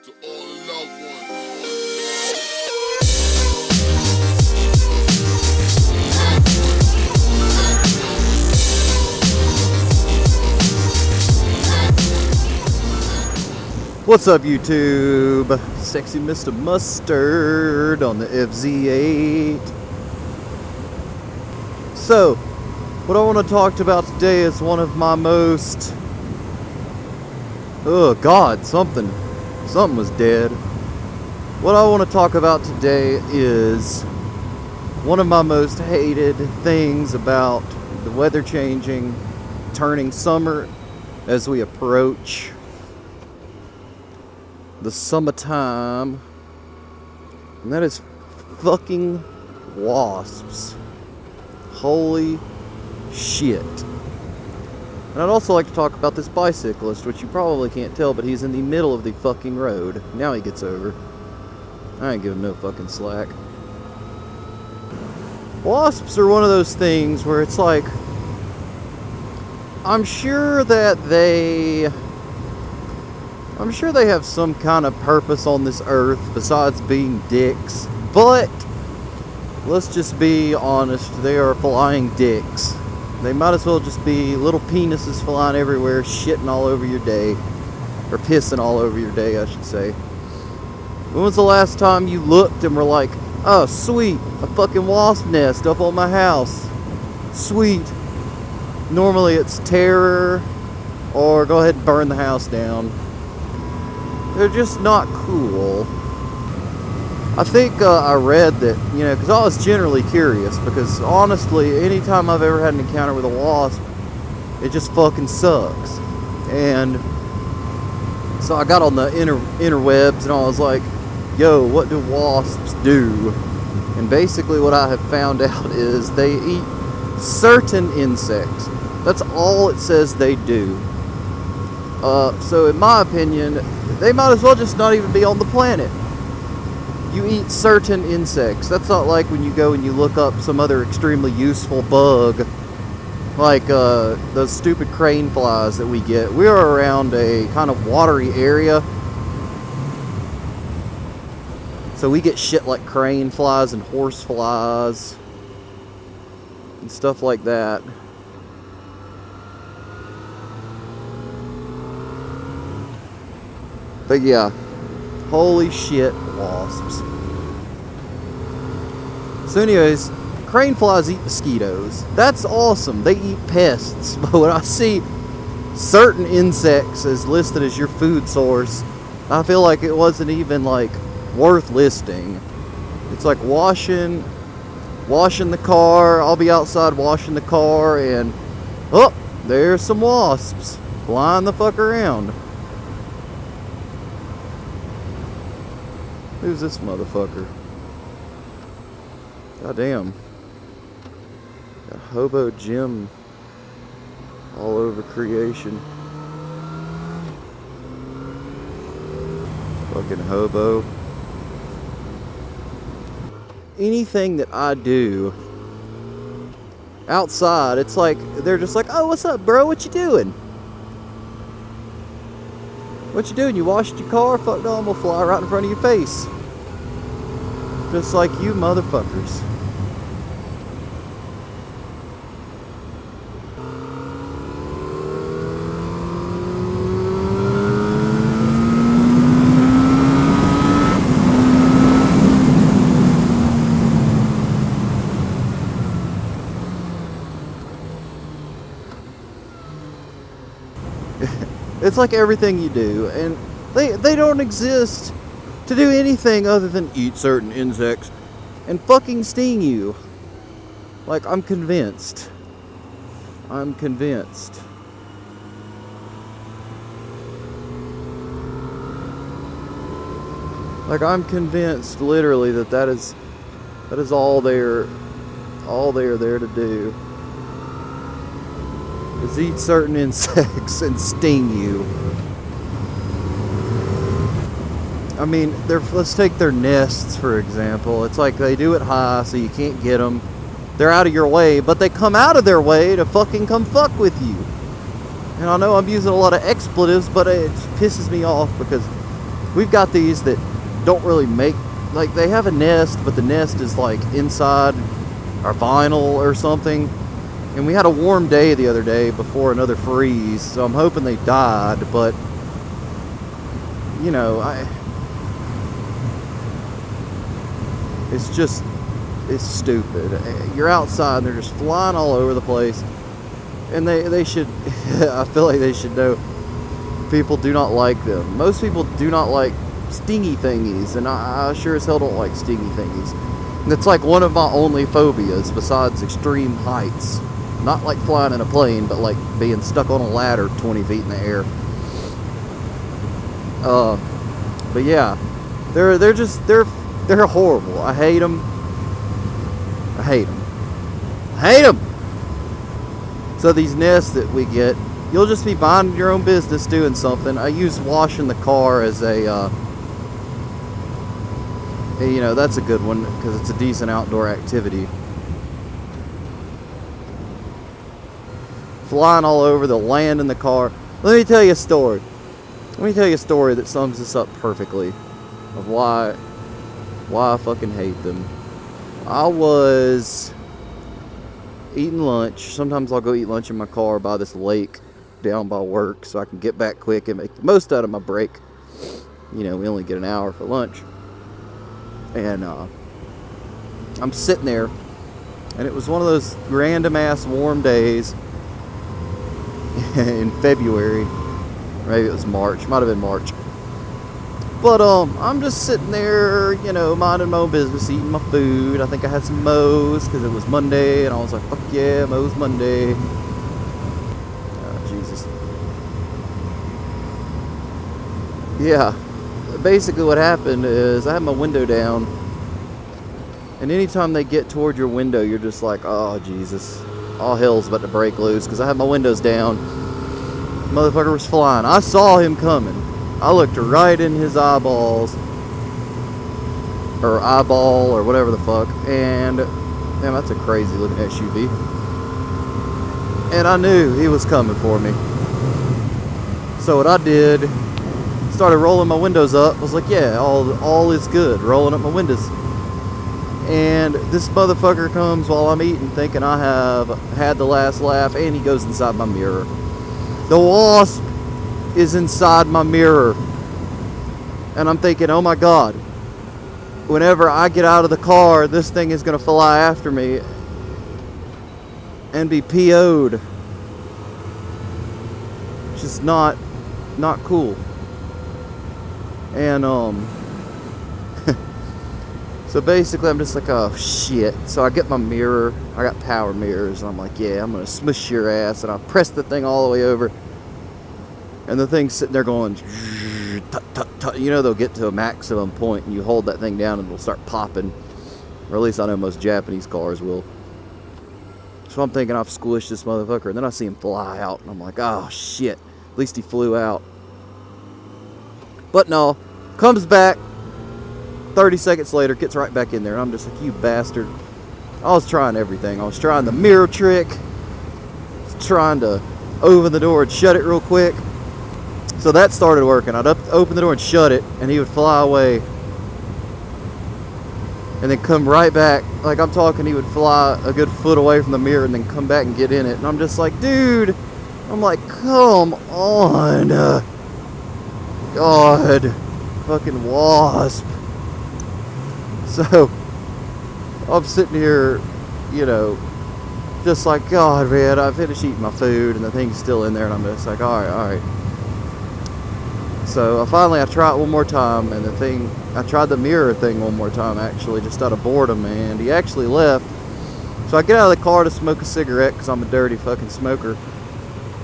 To all the loved ones. What's up, YouTube? Sexy Mr. Mustard on the FZ8. So, what I want to talk about today is one of my most... Oh God, something was dead. What I want to talk about today is one of my most hated things about the weather changing, turning summer as we approach the summertime, and that is fucking wasps. Holy shit. And I'd also like to talk about this bicyclist, which you probably can't tell, but he's in the middle of the fucking road. Now he gets over. I ain't giving no fucking slack. Wasps are one of those things where it's like, I'm sure they have some kind of purpose on this earth besides being dicks, but let's just be honest, they are flying dicks. They might as well just be little penises flying everywhere, shitting all over your day, or pissing all over your day, I should say. When was the last time you looked and were like, oh sweet, a fucking wasp nest up on my house, sweet. Normally it's terror, or go ahead and burn the house down. They're just not cool. I think I read that, because I was generally curious, because honestly, anytime I've ever had an encounter with a wasp, it just fucking sucks. And so I got on the interwebs and I was like, yo, what do wasps do? And basically what I have found out is they eat certain insects. That's all it says they do. So in my opinion, they might as well just not even be on the planet. You eat certain insects. That's not like when you go and you look up some other extremely useful bug, like those stupid crane flies that we get. We are around a kind of watery area, so we get shit like crane flies and horse flies and stuff like that. But yeah, holy shit, wasps. So anyways, crane flies eat mosquitoes. That's awesome. They eat pests. But when I see certain insects as listed as your food source, I feel like it wasn't even like worth listing. It's like washing the car. I'll be outside washing the car and oh, there's some wasps flying the fuck around. Who's this motherfucker? Goddamn. Got Hobo Jim all over creation. Fucking hobo. Anything that I do outside, it's like, they're just like, oh, what's up, bro? What you doing? What you doing? You washed your car? Fuck no, I'm gonna fly right in front of your face. Just like you motherfuckers. It's like everything you do, and they don't exist to do anything other than eat certain insects and fucking sting you. Like, I'm convinced. I'm convinced. Like, I'm convinced literally that is all they are there to do. Is eat certain insects and sting you. I mean, let's take their nests for example. It's like they do it high so you can't get them. They're out of your way, but they come out of their way to fucking come fuck with you. And I know I'm using a lot of expletives, but it pisses me off because we've got these that don't really make, like, they have a nest, but the nest is like inside our vinyl or something. And we had a warm day the other day before another freeze, so I'm hoping they died, but you know, it's stupid. You're outside and they're just flying all over the place. And they should, I feel like they should know, people do not like them. Most people do not like stingy thingies, and I sure as hell don't like stingy thingies. And it's like one of my only phobias besides extreme heights. Not like flying in a plane, but like being stuck on a ladder 20 feet in the air. But yeah, they're horrible. I hate them. I hate them. I hate them. So these nests that we get, you'll just be minding your own business doing something. I use washing the car as a, you know, that's a good one because it's a decent outdoor activity. Flying all over, they'll land in the car. Let me tell you a story. Let me tell you a story that sums this up perfectly of why I fucking hate them. I was eating lunch. Sometimes I'll go eat lunch in my car by this lake down by work so I can get back quick and make the most out of my break. You know, we only get an hour for lunch. And I'm sitting there, and it was one of those random ass warm days in February. Maybe it was March. Might have been March. But I'm just sitting there, you know, minding my own business, eating my food. I think I had some Moe's because it was Monday, and I was like, fuck yeah, Moe's Monday. Oh, Jesus. Yeah. Basically what happened is I had my window down, and anytime they get toward your window, you're just like, oh, Jesus. All hell's about to break loose because I had my windows down. Motherfucker was flying. I saw him coming. I looked right in his eyeballs, or eyeball, or whatever the fuck, and damn, that's a crazy looking SUV. And I knew he was coming for me. So what I did, started rolling my windows up. I was like, yeah, all is good. Rolling up my windows. And this motherfucker comes while I'm eating, thinking I have had the last laugh, and he goes inside my mirror. The Wasp is inside my mirror. And I'm thinking, oh my God, whenever I get out of the car, this thing is going to fly after me and be PO'd. Just not cool. And so basically I'm just like, oh shit. So I get my mirror. I got power mirrors, and I'm like, yeah, I'm gonna smush your ass. And I press the thing all the way over, and the thing's sitting there going tut, tut, tut. You know, they'll get to a maximum point, and you hold that thing down and it'll start popping. Or at least I know most Japanese cars will. So I'm thinking I've squished this motherfucker, and then I see him fly out, and I'm like, oh shit, at least he flew out. But no, comes back 30 seconds later, gets right back in there, and I'm just like, you bastard. I was trying everything. I was trying the mirror trick, trying to open the door and shut it real quick. So that started working. I'd open the door and shut it, and he would fly away. And then come right back. Like I'm talking, he would fly a good foot away from the mirror and then come back and get in it. And I'm just like, dude. I'm like, come on. God. Fucking Wasp. So, I'm sitting here, you know, just like, God, man, I finished eating my food and the thing's still in there, and I'm just like, alright. So, I tried it one more time, and I tried the mirror thing one more time, actually, just out of boredom, and he actually left. So, I get out of the car to smoke a cigarette, because I'm a dirty fucking smoker,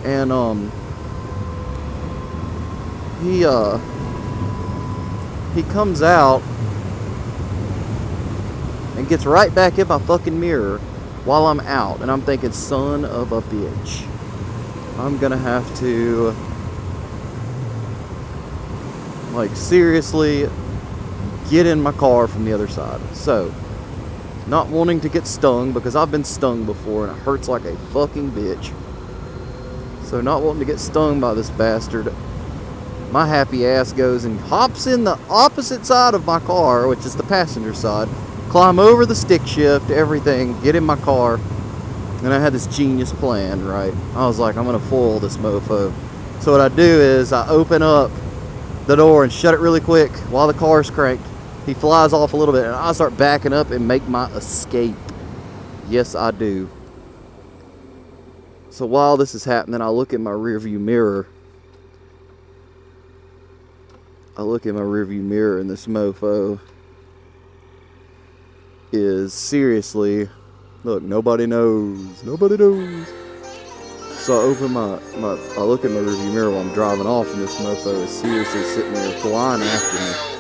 and, he comes out and gets right back in my fucking mirror while I'm out. And I'm thinking, son of a bitch, I'm gonna have to, like, seriously get in my car from the other side. So, not wanting to get stung, because I've been stung before and it hurts like a fucking bitch. So not wanting to get stung by this bastard, My happy ass goes and hops in the opposite side of my car, which is the passenger side, climb over the stick shift, everything, get in my car, and I had this genius plan, right? I was like, I'm gonna foil this mofo. So what I do is I open up the door and shut it really quick while the car's cranked. He flies off a little bit and I start backing up and make my escape. Yes, I do. So while this is happening, I look in my rearview mirror. And this mofo is seriously, look, nobody knows. So I open I look in my rearview mirror while I'm driving off, and this mofo is seriously sitting there flying after me.